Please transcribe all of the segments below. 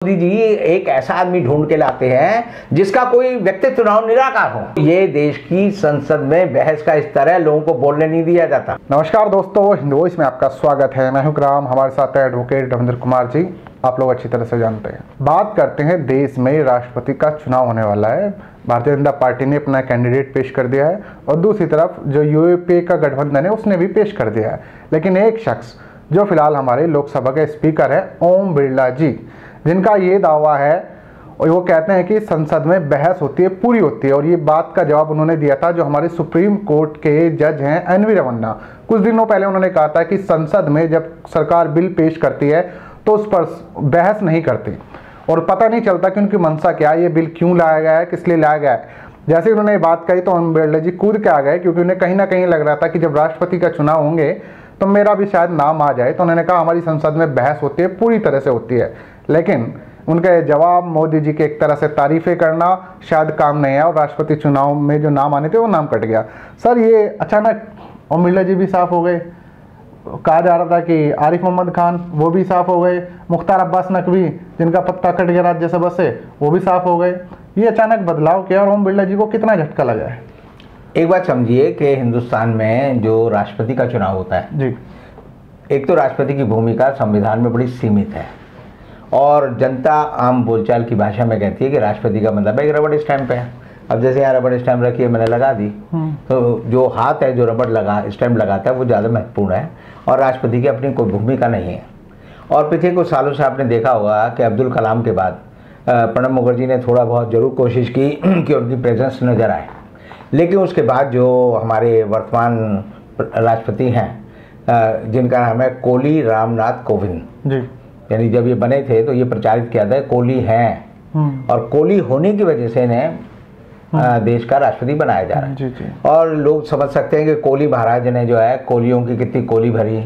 मोदी जी एक ऐसा आदमी ढूंढ के लाते हैं जिसका कोई व्यक्तित्व चुनाव निराकार हो। ये देश की संसद में बहस का इस तरह लोगों को बोलने नहीं दिया जाता। नमस्कार दोस्तों, हिंद वॉइस में आपका स्वागत है। मैं हूं राम, हमारे साथ है एडवोकेट रविंद्र कुमार जी। आप लोग अच्छी तरह से जानते हैं। बात करते हैं, देश में राष्ट्रपति का चुनाव होने वाला है। भारतीय जनता पार्टी ने अपना कैंडिडेट पेश कर दिया है और दूसरी तरफ जो यूपीए का गठबंधन है उसने भी पेश कर दिया है। लेकिन एक शख्स जो फिलहाल हमारे लोकसभा के स्पीकर है, ओम बिरला जी, जिनका ये दावा है और वो कहते हैं कि संसद में बहस होती है, पूरी होती है। और ये बात का जवाब उन्होंने दिया था जो हमारे सुप्रीम कोर्ट के जज हैं एनवी रमन्ना। कुछ दिनों पहले उन्होंने कहा था कि संसद में जब सरकार बिल पेश करती है तो उस पर बहस नहीं करती और पता नहीं चलता कि उनकी मंशा क्या है, ये बिल क्यों लाया गया है, किस लिए लाया गया है। जैसे ही उन्होंने ये बात कही तो ओम बिरला जी कूद के आ गए, क्योंकि उन्हें कहीं ना कहीं लग रहा था कि जब राष्ट्रपति का चुनाव होंगे तो मेरा भी शायद नाम आ जाए। तो उन्होंने कहा हमारी संसद में बहस होती है, पूरी तरह से होती है। लेकिन उनका जवाब मोदी जी के एक तरह से तारीफें करना शायद काम नहीं है और राष्ट्रपति चुनाव में जो नाम आने थे वो नाम कट गया। सर, ये अचानक ओम बिरला जी भी साफ हो गए। कहा जा रहा था कि आरिफ मोहम्मद खान वो भी साफ हो गए, मुख्तार अब्बास नकवी जिनका पत्ता कट गया राज्यसभा से वो भी साफ हो गए। ये अचानक बदलाव किया और ओम बिरला जी को कितना झटका लगा है? एक बात समझिए कि हिंदुस्तान में जो राष्ट्रपति का चुनाव होता है जी, एक तो राष्ट्रपति की भूमिका संविधान में बड़ी सीमित है और जनता आम बोलचाल की भाषा में कहती है कि राष्ट्रपति का मतलब एक रबड़ स्टैंप है। अब जैसे यहाँ रबड़ स्टैंप रखी है, मैंने लगा दी, तो जो हाथ है जो रबड़ स्टैंप लगाता है वो ज़्यादा महत्वपूर्ण है और राष्ट्रपति की अपनी कोई भूमिका नहीं है। और पिछले कुछ सालों से आपने देखा होगा कि अब्दुल कलाम के बाद प्रणब मुखर्जी ने थोड़ा बहुत जरूर कोशिश की कि उनकी प्रेजेंस नज़र आए, लेकिन उसके बाद जो हमारे वर्तमान राष्ट्रपति हैं जिनका नाम है कोली रामनाथ कोविंद जी, यानी जब ये बने थे तो ये प्रचारित किया था कोली हैं और कोली होने की वजह से इन्हें देश का राष्ट्रपति बनाया जा रहा है। जी। और लोग समझ सकते हैं कि कोली महाराज ने जो है कोलियों की कितनी कोली भरी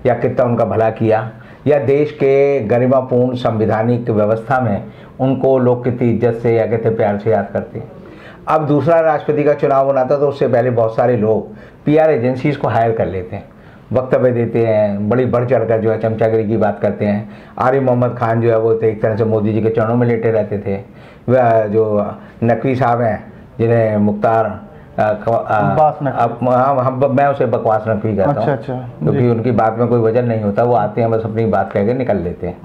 या कितना उनका भला किया, या देश के गरिमापूर्ण संवैधानिक व्यवस्था में उनको लोग कितनी इज्जत से या कितने प्यार से याद करते हैं। अब दूसरा राष्ट्रपति का चुनाव होना था तो उससे पहले बहुत सारे लोग PR एजेंसीज को हायर कर लेते हैं, वक्तव्य देते हैं, बड़ी बढ़ चढ़ कर जो है चमचागिरी की बात करते हैं। आरिफ मोहम्मद खान जो है वो एक तरह से मोदी जी के चरणों में लेटे रहते थे। वह जो नकवी साहब हैं जिन्हें मुख्तार मैं उसे बकवास नकवी कहता हूँ, क्योंकि उनकी बात में कोई वजन नहीं होता, वो आते हैं बस अपनी बात कह के निकल लेते हैं।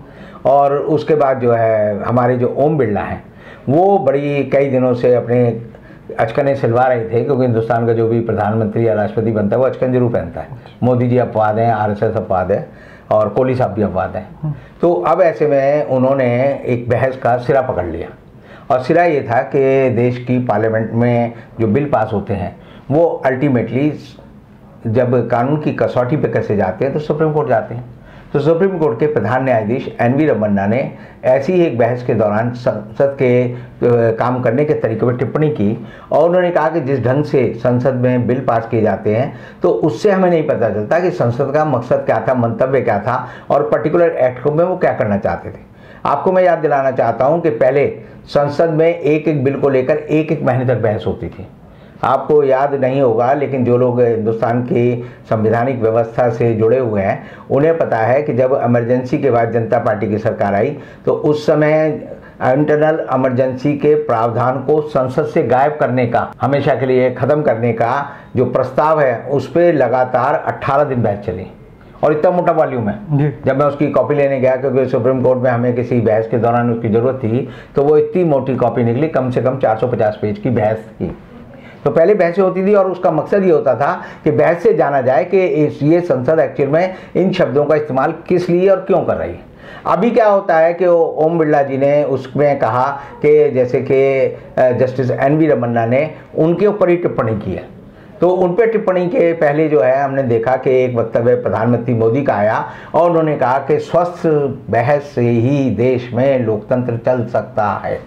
और उसके बाद जो है हमारे जो ओम बिरला हैं वो बड़ी कई दिनों से अपने अचकने सिलवा रहे थे, क्योंकि हिंदुस्तान का जो भी प्रधानमंत्री या राष्ट्रपति बनता है वो अचकन जरूर पहनता है। मोदी जी अपवाद हैं, RSS अपवाद है और कोहली साहब भी अपवाद हैं। तो अब ऐसे में उन्होंने एक बहस का सिरा पकड़ लिया और सिरा ये था कि देश की पार्लियामेंट में जो बिल पास होते हैं वो अल्टीमेटली जब कानून की कसौटी पे कैसे जाते हैं तो सुप्रीम कोर्ट जाते हैं। तो सुप्रीम कोर्ट के प्रधान न्यायाधीश एनवी रमन्ना ने ऐसी ही एक बहस के दौरान संसद के काम करने के तरीके पर टिप्पणी की और उन्होंने कहा कि जिस ढंग से संसद में बिल पास किए जाते हैं तो उससे हमें नहीं पता चलता कि संसद का मकसद क्या था, मंतव्य क्या था और पर्टिकुलर एक्ट में वो क्या करना चाहते थे। आपको मैं याद दिलाना चाहता हूँ कि पहले संसद में एक एक बिल को लेकर एक महीने तक बहस होती थी। आपको याद नहीं होगा, लेकिन जो लोग हिंदुस्तान की संवैधानिक व्यवस्था से जुड़े हुए हैं उन्हें पता है कि जब इमरजेंसी के बाद जनता पार्टी की सरकार आई तो उस समय इंटरनल इमरजेंसी के प्रावधान को संसद से गायब करने का, हमेशा के लिए खत्म करने का जो प्रस्ताव है उस पर लगातार 18 दिन बहस चली और इतना मोटा वॉल्यूम है। जब मैं उसकी कॉपी लेने गया, क्योंकि सुप्रीम कोर्ट में हमें किसी बहस के दौरान उसकी ज़रूरत थी, तो वो इतनी मोटी कॉपी निकली, कम से कम 450 पेज की बहस थी। तो पहले बहसें होती थी और उसका मकसद ये होता था कि बहस से जाना जाए कि ये संसद एक्चुअल में इन शब्दों का इस्तेमाल किस लिए और क्यों कर रही है। अभी क्या होता है कि ओम बिरला जी ने उसमें कहा कि जैसे कि जस्टिस एनवी रमन्ना ने उनके ऊपर ही टिप्पणी की है, तो उन पर टिप्पणी के पहले जो है हमने देखा कि एक वक्तव्य प्रधानमंत्री मोदी का आया और उन्होंने कहा कि स्वस्थ बहस से ही देश में लोकतंत्र चल सकता है।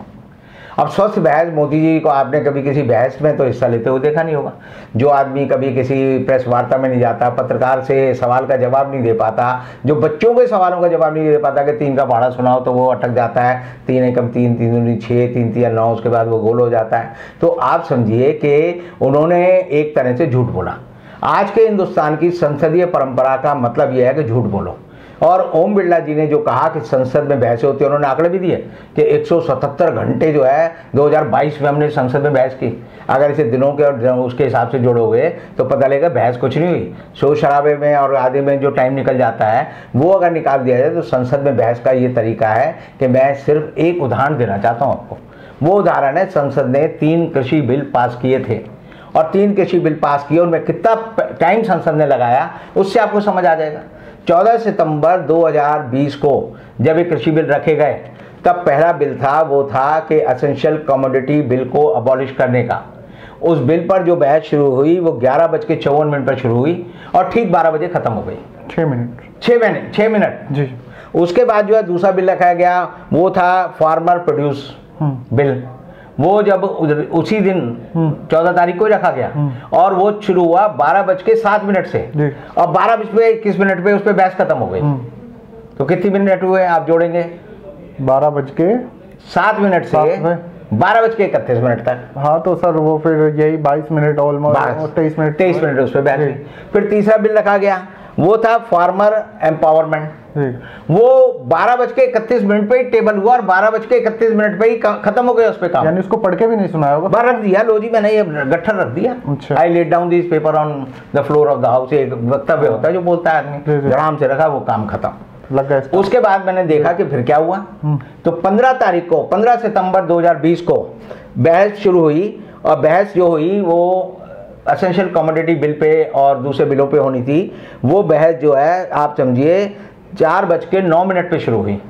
अब स्वस्थ बहस, मोदी जी को आपने कभी किसी बहस में तो हिस्सा लेते हुए देखा नहीं होगा। जो आदमी कभी किसी प्रेस वार्ता में नहीं जाता, पत्रकार से सवाल का जवाब नहीं दे पाता, जो बच्चों के सवालों का जवाब नहीं दे पाता कि 3 का पहाड़ा सुनाओ तो वो अटक जाता है, 3 एकम 3, 3 दूनी 6, 3 तिया 9, उसके बाद वो गोल हो जाता है। तो आप समझिए कि उन्होंने एक तरह से झूठ बोला। आज के हिंदुस्तान की संसदीय परंपरा का मतलब यह है कि झूठ बोलो। और ओम बिरला जी ने जो कहा कि संसद में बहस होती है, उन्होंने आंकड़े भी दिए कि 177 घंटे जो है 2022 में हमने संसद में बहस की। अगर इसे दिनों के और उसके हिसाब से जोड़ोगे तो पता लगेगा बहस कुछ नहीं हुई। शोर शराबे में और आदि में जो टाइम निकल जाता है वो अगर निकाल दिया जाए तो संसद में बहस का ये तरीका है कि मैं सिर्फ एक उदाहरण देना चाहता हूँ आपको। वो उदाहरण है, संसद ने 3 कृषि बिल पास किए थे और 3 कृषि बिल पास किए, उनमें कितना टाइम संसद ने लगाया उससे आपको समझ आ जाएगा। 14 सितंबर 2020 को जब ये कृषि बिल रखे गए तब पहला बिल था वो था कि एसेंशियल कमोडिटी बिल को अबॉलिश करने का। उस बिल पर जो बहस शुरू हुई वो 11:54 पर शुरू हुई और ठीक 12 बजे खत्म हो गई। 6 मिनट जी। उसके बाद जो है दूसरा बिल रखा गया वो था फार्मर प्रोड्यूस बिल। वो जब उसी दिन 14 तारीख को रखा गया और वो शुरू हुआ 12:07 से और 12:21 पे उस पर बहस खत्म हो गई। तो कितने मिनट हुए आप जोड़ेंगे? 12:07 से 12:31 तक। हाँ तो सर वो फिर यही 22 मिनट ऑलमोस्ट 23 मिनट उस पर बहस। फिर तीसरा बिल रखा गया वो था फार्मर एम्पावरमेंट। वो 12:31 पे ही टेबल हुआ और 12:31 पे ही खत्म हो गया उस पे काम। यानी उसको पढ़ के भी नहीं सुनाया होगा? रख दिया लो जी, मैंने ये गट्ठर रख दिया। I let down this paper on the floor of the house. एक वक्तव्य होता है जो बोलता है आदमी, आराम से रखा, वो काम खत्म लग गया। उसके बाद मैंने देखा कि फिर क्या हुआ। तो 15 सितंबर 2020 को बहस शुरू हुई और बहस जो हुई वो एसेंशियल कमोडिटी बिल पे और दूसरे बिलों पे होनी थी। वो बहस जो है आप समझिए 4:09 पे शुरू हुई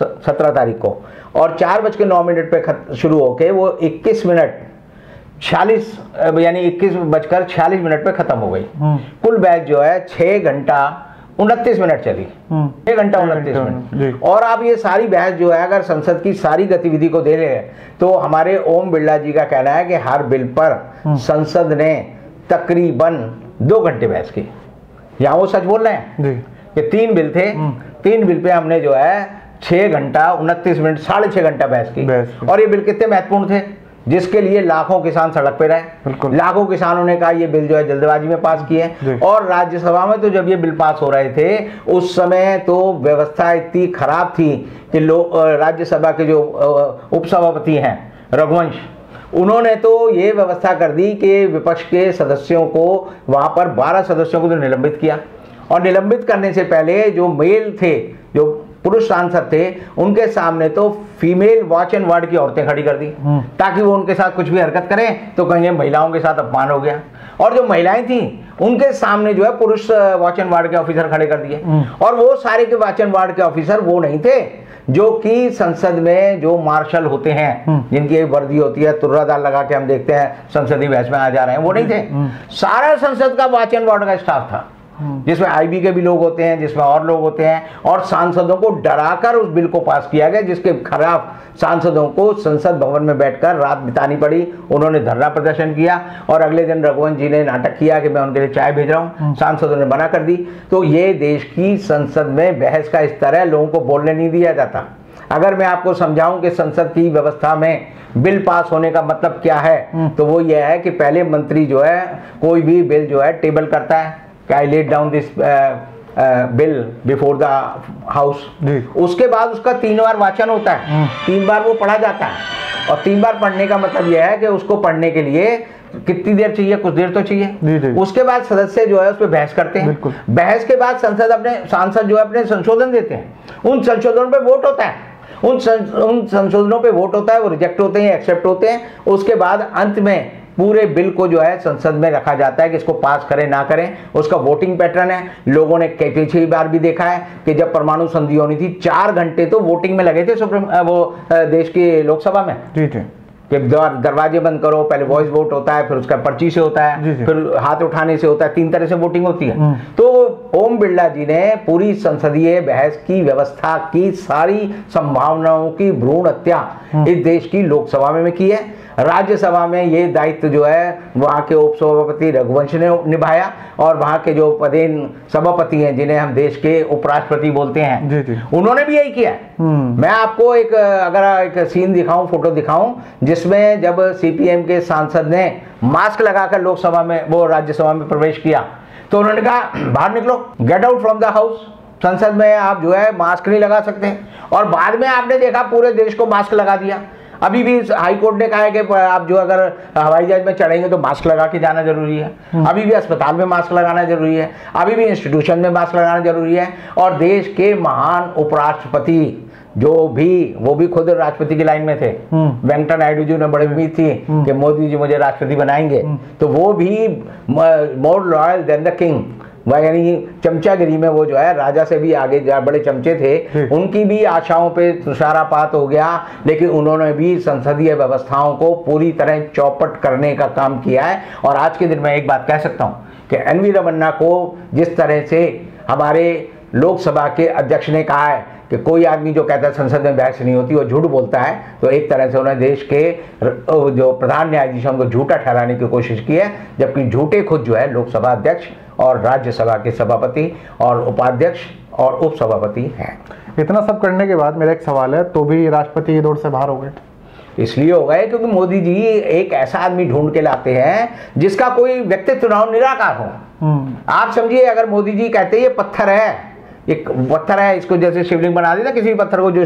17 तारीख को और 4:09 पे शुरू होके वो 21:46 पे खत्म हो गई। कुल बहस जो है 6 घंटा 29 मिनट चली। 6 घंटा 29 मिनट। और आप ये सारी बहस जो है अगर संसद की सारी गतिविधि को दे रहे तो हमारे ओम बिरला जी का कहना है कि हर बिल पर संसद ने तकरीबन 2 घंटे बहस की। यहाँ वो सच बोल रहे हैं कि 3 बिल थे, 3 बिल पे हमने जो है 6 घंटा 29 मिनट 6.5 घंटा बहस की। और ये बिल कितने महत्वपूर्ण थे जिसके लिए लाखों किसान सड़क पे रहे। लाखों किसानों ने कहा ये बिल जो है जल्दबाजी में पास किए। और राज्यसभा में तो जब ये बिल पास हो रहे थे उस समय तो व्यवस्था इतनी खराब थी कि राज्यसभा के जो उपसभापति हैं रघुवंश, उन्होंने तो ये व्यवस्था कर दी कि विपक्ष के सदस्यों को वहां पर 12 सदस्यों को तो निलंबित किया और निलंबित करने से पहले जो मेल थे, जो पुरुष सांसद थे, उनके सामने तो फीमेल वॉच एंड वार्ड की औरतें खड़ी कर दी ताकि वो उनके साथ कुछ भी हरकत करें तो कहेंगे महिलाओं के साथ अपमान हो गया। और जो महिलाएं थी उनके सामने जो है पुरुष वॉच एंड वार्ड के ऑफिसर खड़े कर दिए। और वो सारे के वॉच एंड वार्ड के ऑफिसर वो नहीं थे जो कि संसद में जो मार्शल होते हैं, जिनकी एक वर्दी होती है, तुर्रादार लगा के हम देखते हैं संसदीय बहस में आ जा रहे हैं, वो नहीं थे। सारा संसद का वॉच एंड वार्ड का स्टाफ था जिसमें आईबी के भी लोग होते हैं, जिसमें और लोग होते हैं। और सांसदों को डराकर उस बिल को पास किया गया जिसके खिलाफ सांसदों को संसद भवन में बैठकर रात बितानी पड़ी। उन्होंने धरना प्रदर्शन किया और अगले दिन रघुवंश जी ने नाटक किया कि मैं उनके लिए चाय भेज रहा हूँ। सांसदों ने मना कर दी। तो ये देश की संसद में बहस का स्तर है, लोगों को बोलने नहीं दिया जाता। अगर मैं आपको समझाऊं कि संसद की व्यवस्था में बिल पास होने का मतलब क्या है तो वो ये है कि पहले मंत्री जो है कोई भी बिल जो है टेबल करता है, I laid down this bill before the house। उसके बाद उसका 3 बार वाचन होता है, 3 बार वो पढ़ा जाता है। और 3 बार पढ़ने का मतलब यह है कि उसको पढ़ने के लिए कितनी देर चाहिए, कुछ देर तो चाहिए। उसके बाद सदस्य जो है उस पर बहस करते हैं। बहस के बाद सांसद जो है अपने संशोधन देते हैं। उन संशोधनों पे वोट होता है, उन संशोधनों पे वोट होता है, वो रिजेक्ट होते हैं, एक्सेप्ट होते हैं। उसके बाद अंत में पूरे बिल को जो है संसद में रखा जाता है कि इसको पास करें ना करें। उसका वोटिंग पैटर्न है। लोगों ने पिछली बार भी देखा है कि जब परमाणु संधि होनी थी 4 घंटे तो वोटिंग में लगे थे देश की लोकसभा में। कि दरवाजे बंद करो, पहले वॉइस वोट होता है, फिर उसका पर्ची से होता है, फिर हाथ उठाने से होता है, 3 तरह से वोटिंग होती है। तो ओम बिरला जी ने पूरी संसदीय बहस की व्यवस्था की सारी संभावनाओं की भ्रूण हत्या इस देश की लोकसभा में की है। राज्यसभा में ये दायित्व जो है वहाँ के उपसभापति रघुवंश ने निभाया और वहाँ के जो पदेन सभापति हैं जिन्हें हम देश के उपराष्ट्रपति बोलते हैं उन्होंने भी यही किया। मैं आपको अगर एक सीन दिखाऊं, फोटो दिखाऊं जिसमें जब सीपीएम के सांसद ने मास्क लगाकर लोकसभा में वो राज्यसभा में प्रवेश किया तो उन्होंने कहा बाहर निकलो, get out from the house. संसद में आप जो है मास्क नहीं लगा सकते, और बाद में आपने देखा पूरे देश को मास्क लगा दिया। अभी भी हाई कोर्ट ने कहा है कि आप जो अगर हवाई जहाज में चढ़ेंगे तो मास्क लगा के जाना जरूरी है। अभी भी अस्पताल में मास्क लगाना जरूरी है, अभी भी इंस्टीट्यूशन में मास्क लगाना जरूरी है। और देश के महान उपराष्ट्रपति जो भी, वो भी खुद राष्ट्रपति की लाइन में थे। वेंकैया नायडू जी ने बड़ी उम्मीद थी कि मोदी जी मुझे राष्ट्रपति बनाएंगे, तो वो भी more loyal than the king, यानी चमचागिरी में वो जो है राजा से भी आगे बड़े चमचे थे। उनकी भी आशाओं पे तुषारापात हो गया, लेकिन उन्होंने भी संसदीय व्यवस्थाओं को पूरी तरह चौपट करने का काम किया है। और आज के दिन में एक बात कह सकता हूँ कि एन वी रमन्ना को जिस तरह से हमारे लोकसभा के अध्यक्ष ने कहा है कि कोई आदमी जो कहता है संसद में बहस नहीं होती वो झूठ बोलता है, तो एक तरह से उन्होंने देश के जो प्रधान न्यायाधीश हैं उनको झूठा ठहराने की कोशिश की है, जबकि झूठे खुद जो है लोकसभा अध्यक्ष और राज्यसभा के सभापति और उपाध्यक्ष और उपसभापति हैं। इतना सब करने के बाद मेरा एक सवाल है, तो भी राष्ट्रपति की दौड़ से बाहर हो गए? इसलिए हो गए क्योंकि मोदी जी एक ऐसा आदमी ढूंढ के लाते हैं जिसका कोई व्यक्तित्व चुनाव निराकार हो। आप समझिए, अगर मोदी जी कहते हैं ये पत्थर है, एक पत्थर है, इसको जैसे शिवलिंग बना देता किसी पत्थर को, जो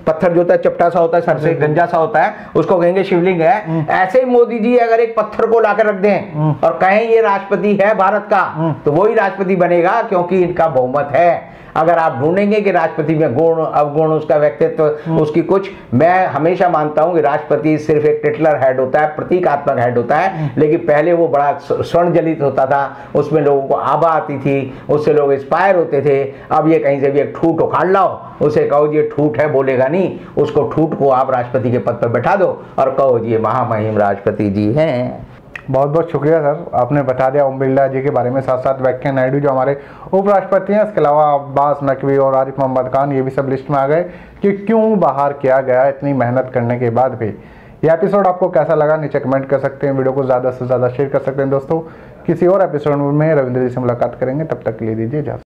पत्थर जो होता है चपटा सा होता है, सर से गंजा सा होता है, उसको कहेंगे शिवलिंग है। ऐसे ही मोदी जी अगर एक पत्थर को लाकर रख दें और कहें ये राष्ट्रपति है भारत का, तो वही राष्ट्रपति बनेगा, क्योंकि इनका बहुमत है। अगर आप ढूंढेंगे कि राष्ट्रपति में गुण अवगुण, उसका व्यक्तित्व, उसकी कुछ, मैं हमेशा मानता हूं कि राष्ट्रपति सिर्फ एक टिटलर हेड होता है, प्रतीकात्मक हेड होता है, लेकिन पहले वो बड़ा स्वर्ण जलित होता था, उसमें लोगों को आभा आती थी, उससे लोग इंस्पायर होते थे। अब ये कहीं से भी एक ठूठ उखाड़ लाओ, उसे कहो ये ठूठ है, बोलेगा नहीं, उसको ठूठ को आप राष्ट्रपति के पद पर बैठा दो और कहो ये महामहिम राष्ट्रपति जी हैं। बहुत बहुत शुक्रिया सर, आपने बता दिया ओम बिरला जी के बारे में, साथ साथ वेंकैया नायडू जो हमारे उपराष्ट्रपति हैं, इसके अलावा अब्बास नकवी और आरिफ मोहम्मद खान, ये भी सब लिस्ट में आ गए कि क्यों बाहर किया गया इतनी मेहनत करने के बाद भी। ये एपिसोड आपको कैसा लगा नीचे कमेंट कर सकते हैं, वीडियो को ज़्यादा से ज़्यादा शेयर कर सकते हैं। दोस्तों, किसी और एपिसोड में रविंद्र जी से मुलाकात करेंगे, तब तक के लिए दीजिए इजाज़त।